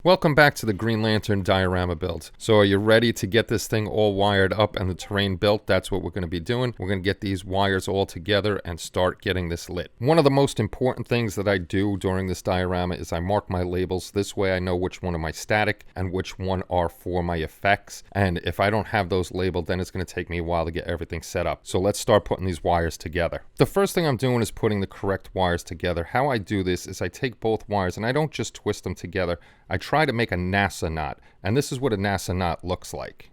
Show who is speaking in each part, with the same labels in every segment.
Speaker 1: Welcome back to the Green Lantern diorama build. So are you ready to get this thing all wired up and the terrain built? That's what we're going to be doing. We're going to get these wires all together and start getting this lit. One of the most important things that I do during this diorama is I mark my labels. This way I know which one are my static and which one are for my effects. And if I don't have those labeled, then it's going to take me a while to get everything set up. So let's start putting these wires together. The first thing I'm doing is putting the correct wires together. How I do this is I take both wires and I don't just twist them together. I try to make a NASA knot, and this is what a NASA knot looks like.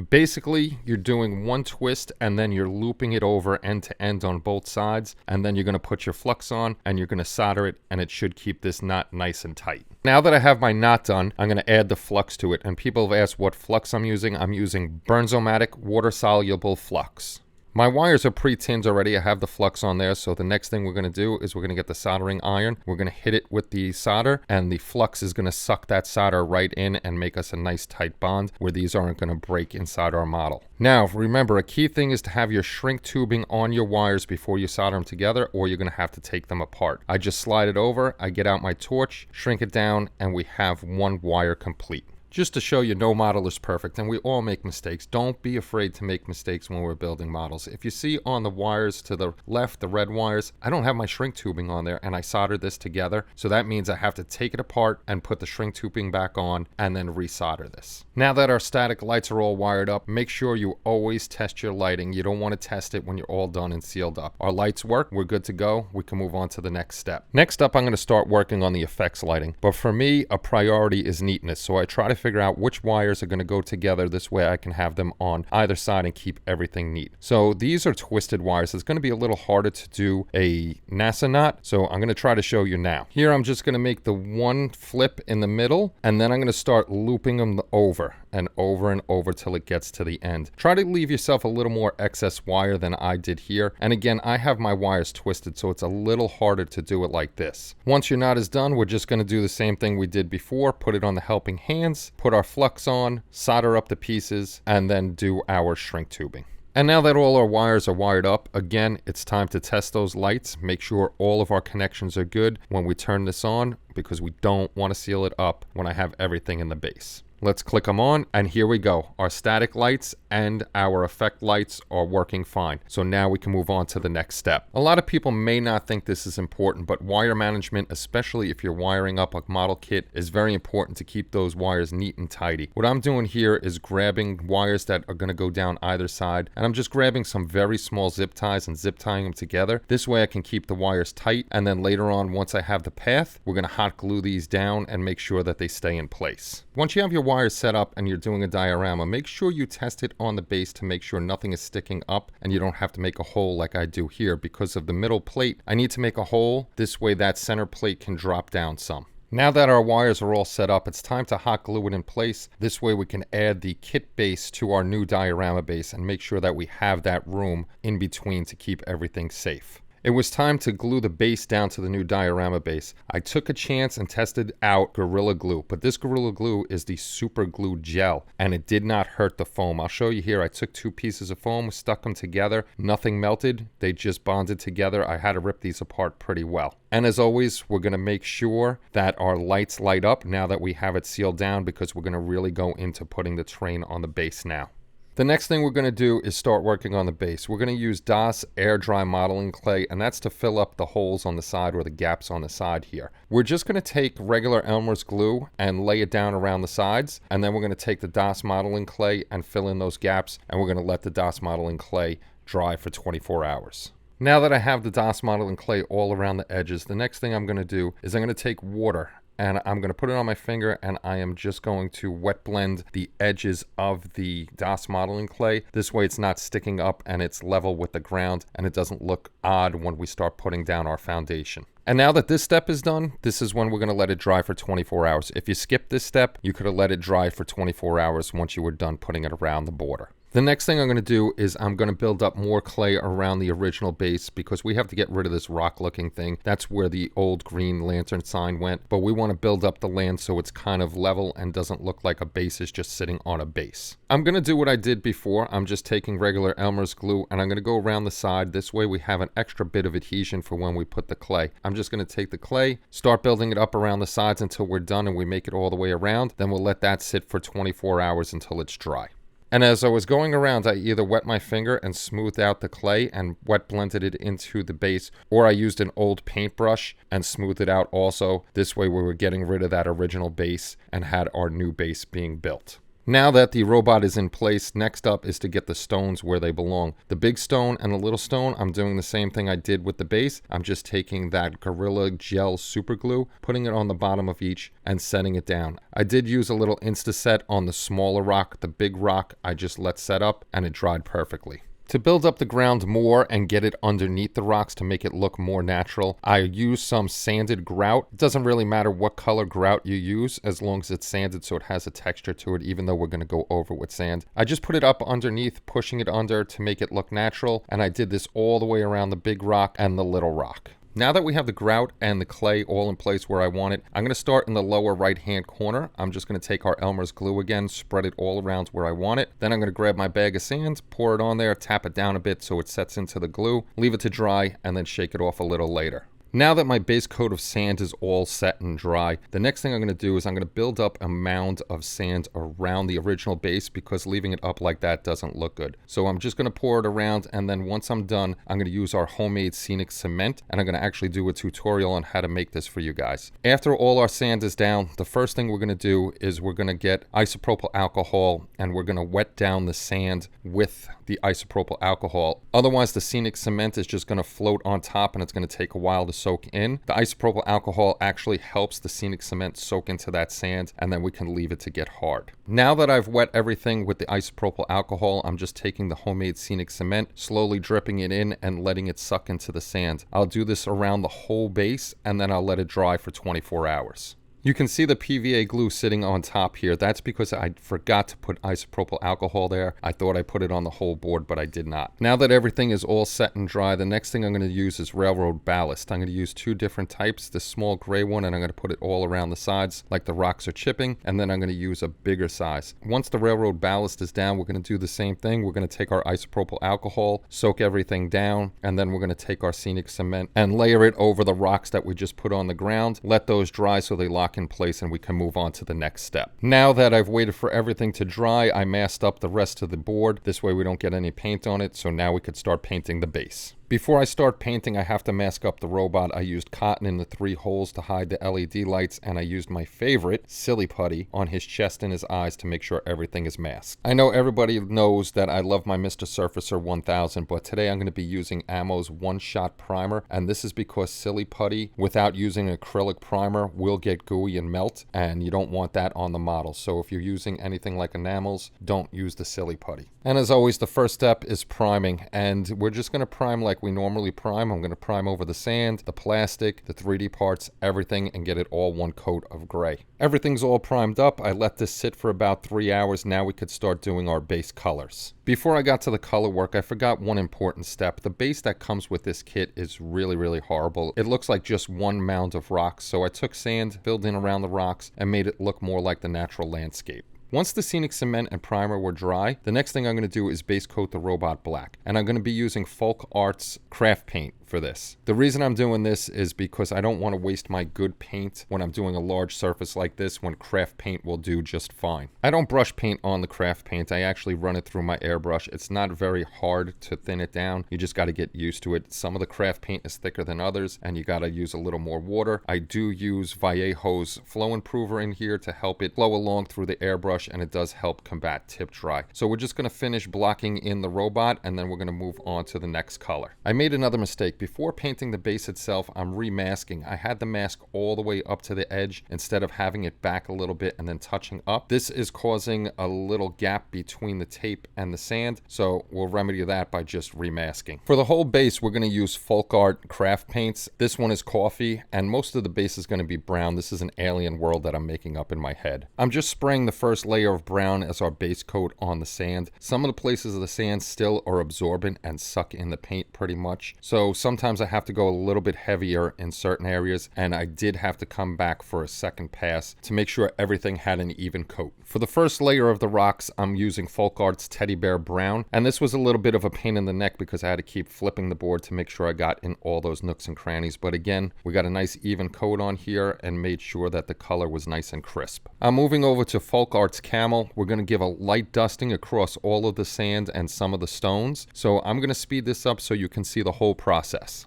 Speaker 1: Basically, you're doing one twist and then you're looping it over end to end on both sides, and then you're going to put your flux on and you're going to solder it, and it should keep this knot nice and tight. Now that I have my knot done, I'm going to add the flux to it, and people have asked what flux I'm using. I'm using Bernzomatic water-soluble flux. My wires are pre-tinned already. I have the flux on there, so the next thing we're going to do is we're going to get the soldering iron. We're going to hit it with the solder, and the flux is going to suck that solder right in and make us a nice tight bond where these aren't going to break inside our model. Now, remember, a key thing is to have your shrink tubing on your wires before you solder them together, or you're going to have to take them apart. I just slide it over, I get out my torch, shrink it down, and we have one wire complete. Just to show you, no model is perfect, and we all make mistakes. Don't be afraid to make mistakes when we're building models. If you see on the wires to the left, the red wires, I don't have my shrink tubing on there, and I soldered this together. So that means I have to take it apart and put the shrink tubing back on and then resolder this. Now that our static lights are all wired up, make sure you always test your lighting. You don't want to test it when you're all done and sealed up. Our lights work, we're good to go. We can move on to the next step. Next up, I'm going to start working on the effects lighting. But for me, a priority is neatness. So I try to figure out which wires are going to go together. This way I can have them on either side and keep everything neat. So these are twisted wires. It's going to be a little harder to do a NASA knot, so I'm going to try to show you now. Here I'm just going to make the one flip in the middle, and then I'm going to start looping them over and over till it gets to the end. Try to leave yourself a little more excess wire than I did here. And again, I have my wires twisted, so it's a little harder to do it like this. Once your knot is done, we're just going to do the same thing we did before. Put it on the helping hands, put our flux on, solder up the pieces, and then do our shrink tubing. And now that all our wires are wired up, again, it's time to test those lights. Make sure all of our connections are good when we turn this on, because we don't want to seal it up when I have everything in the base. Let's click them on, and here we go. Our static lights and our effect lights are working fine. So now we can move on to the next step. A lot of people may not think this is important, but wire management, especially if you're wiring up a model kit, is very important to keep those wires neat and tidy. What I'm doing here is grabbing wires that are going to go down either side, and I'm just grabbing some very small zip ties and zip tying them together. This way I can keep the wires tight, and then later on, once I have the path, we're going to hot glue these down and make sure that they stay in place. Once you have your wires set up and you're doing a diorama, make sure you test it on the base to make sure nothing is sticking up and you don't have to make a hole like I do here. Because of the middle plate, I need to make a hole. This way that center plate can drop down some. Now that our wires are all set up, it's time to hot glue it in place. This way we can add the kit base to our new diorama base and make sure that we have that room in between to keep everything safe. It was time to glue the base down to the new diorama base. I took a chance and tested out Gorilla Glue, but this Gorilla Glue is the super glue gel, and it did not hurt the foam. I'll show you here. I took two pieces of foam, stuck them together, nothing melted. They just bonded together. I had to rip these apart pretty well. And as always, we're going to make sure that our lights light up now that we have it sealed down, because we're going to really go into putting the terrain on the base now. The next thing we're going to do is start working on the base. We're going to use DOS air dry modeling clay, and that's to fill up the holes on the side or the gaps on the side here. We're just going to take regular Elmer's glue and lay it down around the sides, and then we're going to take the DOS modeling clay and fill in those gaps, and we're going to let the DOS modeling clay dry for 24 hours. Now that I have the DOS modeling clay all around the edges, the next thing I'm going to do is I'm going to take water and I'm going to put it on my finger, and I am just going to wet blend the edges of the DOS modeling clay. This way it's not sticking up and it's level with the ground, and it doesn't look odd when we start putting down our foundation. And now that this step is done, this is when we're going to let it dry for 24 hours. If you skip this step, you could have let it dry for 24 hours once you were done putting it around the border. The next thing I'm going to do is I'm going to build up more clay around the original base because we have to get rid of this rock looking thing. That's where the old Green Lantern sign went, but we want to build up the land so it's kind of level and doesn't look like a base is just sitting on a base. I'm going to do what I did before. I'm just taking regular Elmer's glue and I'm going to go around the side. This way we have an extra bit of adhesion for when we put the clay. I'm just going to take the clay, start building it up around the sides until we're done and we make it all the way around. Then we'll let that sit for 24 hours until it's dry. And as I was going around, I either wet my finger and smoothed out the clay and wet blended it into the base, or I used an old paintbrush and smoothed it out also. This way we were getting rid of that original base and had our new base being built. Now that the robot is in place, next up is to get the stones where they belong. The big stone and the little stone, I'm doing the same thing I did with the base. I'm just taking that Gorilla Gel super glue, putting it on the bottom of each and setting it down. I did use a little Insta-set on the smaller rock. The big rock I just let set up and it dried perfectly. To build up the ground more and get it underneath the rocks to make it look more natural, I use some sanded grout. It doesn't really matter what color grout you use as long as it's sanded so it has a texture to it, even though we're going to go over with sand. I just put it up underneath, pushing it under to make it look natural, and I did this all the way around the big rock and the little rock. Now that we have the grout and the clay all in place where I want it, I'm going to start in the lower right hand corner. I'm just going to take our Elmer's glue again, spread it all around where I want it. Then I'm going to grab my bag of sand, pour it on there, tap it down a bit so it sets into the glue, leave it to dry, and then shake it off a little later. Now that my base coat of sand is all set and dry, the next thing I'm going to do is I'm going to build up a mound of sand around the original base because leaving it up like that doesn't look good. So I'm just going to pour it around, and then once I'm done, I'm going to use our homemade scenic cement, and I'm going to actually do a tutorial on how to make this for you guys. After all our sand is down, the first thing we're going to do is we're going to get isopropyl alcohol and we're going to wet down the sand with the isopropyl alcohol. Otherwise, the scenic cement is just going to float on top and it's going to take a while to soak in. The isopropyl alcohol actually helps the scenic cement soak into that sand, and then we can leave it to get hard. Now that I've wet everything with the isopropyl alcohol, I'm just taking the homemade scenic cement, slowly dripping it in and letting it suck into the sand. I'll do this around the whole base and then I'll let it dry for 24 hours. You can see the PVA glue sitting on top here. That's because I forgot to put isopropyl alcohol there. I thought I put it on the whole board, but I did not. Now that everything is all set and dry, the next thing I'm going to use is railroad ballast. I'm going to use two different types, this small gray one, and I'm going to put it all around the sides like the rocks are chipping, and then I'm going to use a bigger size. Once the railroad ballast is down, we're going to do the same thing. We're going to take our isopropyl alcohol, soak everything down, and then we're going to take our scenic cement and layer it over the rocks that we just put on the ground. Let those dry so they lock in place and we can move on to the next step. Now that I've waited for everything to dry, I masked up the rest of the board. This way we don't get any paint on it, so now we could start painting the base. Before I start painting, I have to mask up the robot. I used cotton in the 3 holes to hide the LED lights, and I used my favorite, Silly Putty, on his chest and his eyes to make sure everything is masked. I know everybody knows that I love my Mr. Surfacer 1000, but today I'm going to be using Ammo's one-shot primer, and this is because Silly Putty, without using an acrylic primer, will get gooey and melt, and you don't want that on the model. So if you're using anything like enamels, don't use the Silly Putty. And as always, the first step is priming, and we're just going to prime like we normally prime. I'm going to prime over the sand, the plastic, the 3D parts, everything, and get it all one coat of gray. Everything's all primed up. I let this sit for about 3 hours. Now we could start doing our base colors. Before I got to the color work, I forgot one important step. The base that comes with this kit is really horrible. It looks like just one mound of rocks, so I took sand, filled in around the rocks, and made it look more like the natural landscape. Once the scenic cement and primer were dry, the next thing I'm going to do is base coat the robot black. And I'm going to be using Folk Arts craft paint for this. The reason I'm doing this is because I don't want to waste my good paint when I'm doing a large surface like this when craft paint will do just fine. I don't brush paint on the craft paint. I actually run it through my airbrush. It's not very hard to thin it down. You just got to get used to it. Some of the craft paint is thicker than others and you got to use a little more water. I do use Vallejo's flow improver in here to help it flow along through the airbrush, and it does help combat tip dry. So we're just going to finish blocking in the robot and then we're going to move on to the next color. I made another mistake. before painting the base itself, I'm remasking. I had the mask all the way up to the edge instead of having it back a little bit and then touching up. This is causing a little gap between the tape and the sand, so we'll remedy that by just remasking. For the whole base, we're going to use folk art craft paints. This one is coffee, and most of the base is going to be brown. This is an alien world that I'm making up in my head. I'm just spraying the first layer of brown as our base coat on the sand. Some of the places of the sand still are absorbent and suck in the paint pretty much, so sometimes I have to go a little bit heavier in certain areas, and I did have to come back for a second pass to make sure everything had an even coat. For the first layer of the rocks, I'm using Folk Art's Teddy Bear Brown, and this was a little bit of a pain in the neck because I had to keep flipping the board to make sure I got in all those nooks and crannies, but again, we got a nice even coat on here and made sure that the color was nice and crisp. I'm moving over to Folk Art's Camel. We're going to give a light dusting across all of the sand and some of the stones, so I'm going to speed this up so you can see the whole process.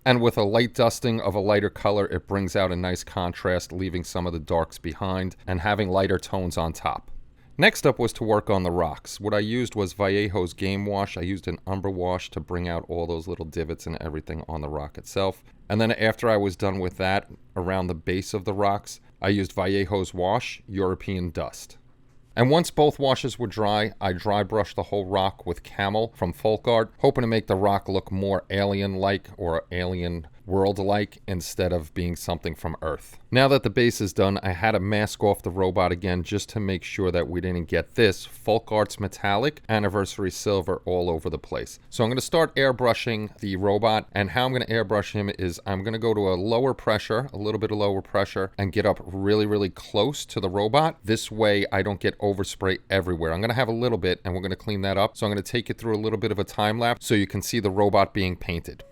Speaker 1: And with a light dusting of a lighter color, it brings out a nice contrast, leaving some of the darks behind and having lighter tones on top. Next up was to work on the rocks. What I used was Vallejo's Game Wash. I used an umber wash to bring out all those little divots and everything on the rock itself. And then after I was done with that, around the base of the rocks, I used Vallejo's Wash, European Dust. And once both washes were dry, I dry brushed the whole rock with Camel from Folk Art, hoping to make the rock look more alien-like or alien world-like instead of being something from Earth. Now that the base is done, I had to mask off the robot again just to make sure that we didn't get this Folk Arts Metallic Anniversary Silver all over the place. So I'm going to start airbrushing the robot, and how I'm going to airbrush him is I'm going to go to a lower pressure, a little bit of lower pressure, and get up really, really close to the robot. This way I don't get overspray everywhere. I'm going to have a little bit, and we're going to clean that up. So I'm going to take you through a little bit of a time lapse so you can see the robot being painted.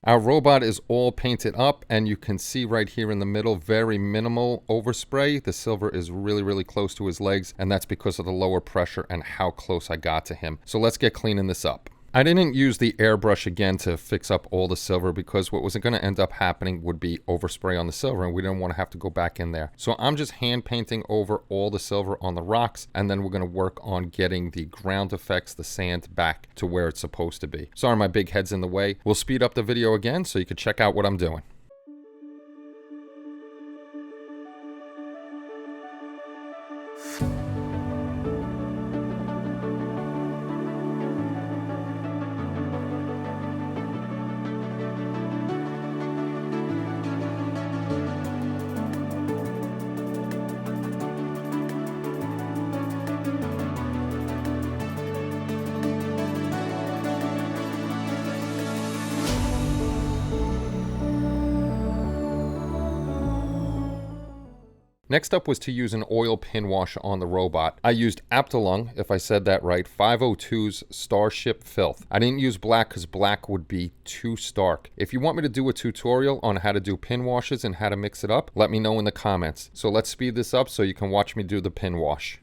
Speaker 1: Our robot is all painted up, and you can see right here in the middle, very minimal overspray. The silver is really, really close to his legs, and that's because of the lower pressure and how close I got to him. So let's get cleaning this up. I didn't use the airbrush again to fix up all the silver because what was going to end up happening would be overspray on the silver, and we didn't want to have to go back in there. So I'm just hand painting over all the silver on the rocks, and then we're going to work on getting the ground effects, the sand, back to where it's supposed to be. Sorry, my big head's in the way. We'll speed up the video again so you can check out what I'm doing. Next up was to use an oil pin wash on the robot. I used Aptalung, if I said that right, 502's Starship Filth. I didn't use black because black would be too stark. If you want me to do a tutorial on how to do pin washes and how to mix it up, let me know in the comments. So let's speed this up so you can watch me do the pin wash.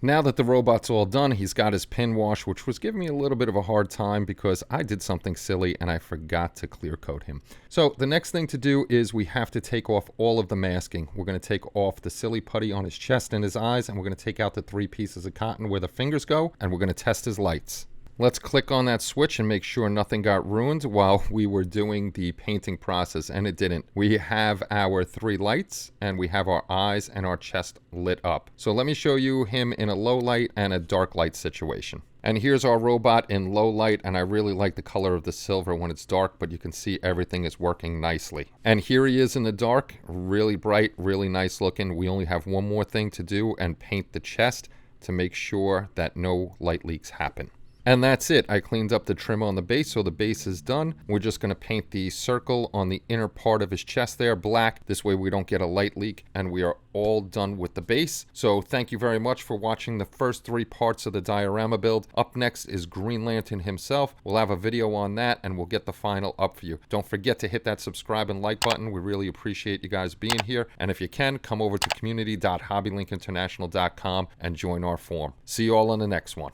Speaker 1: Now that the robot's all done, he's got his pin wash, which was giving me a little bit of a hard time because I did something silly and I forgot to clear coat him. So the next thing to do is we have to take off all of the masking. We're going to take off the silly putty on his chest and his eyes, and we're going to take out the 3 pieces of cotton where the fingers go, and we're going to test his lights. Let's click on that switch and make sure nothing got ruined while we were doing the painting process, and it didn't. We have our 3 lights, and we have our eyes and our chest lit up. So let me show you him in a low light and a dark light situation. And here's our robot in low light, and I really like the color of the silver when it's dark, but you can see everything is working nicely. And here he is in the dark, really bright, really nice looking. We only have one more thing to do and paint the chest to make sure that no light leaks happen. And that's it. I cleaned up the trim on the base, so the base is done. We're just going to paint the circle on the inner part of his chest there black. This way we don't get a light leak, and we are all done with the base. So thank you very much for watching the first 3 parts of the diorama build. Up next is Green Lantern himself. We'll have a video on that, and we'll get the final up for you. Don't forget to hit that subscribe and like button. We really appreciate you guys being here. And if you can, come over to community.hobbylinkinternational.com and join our forum. See you all on the next one.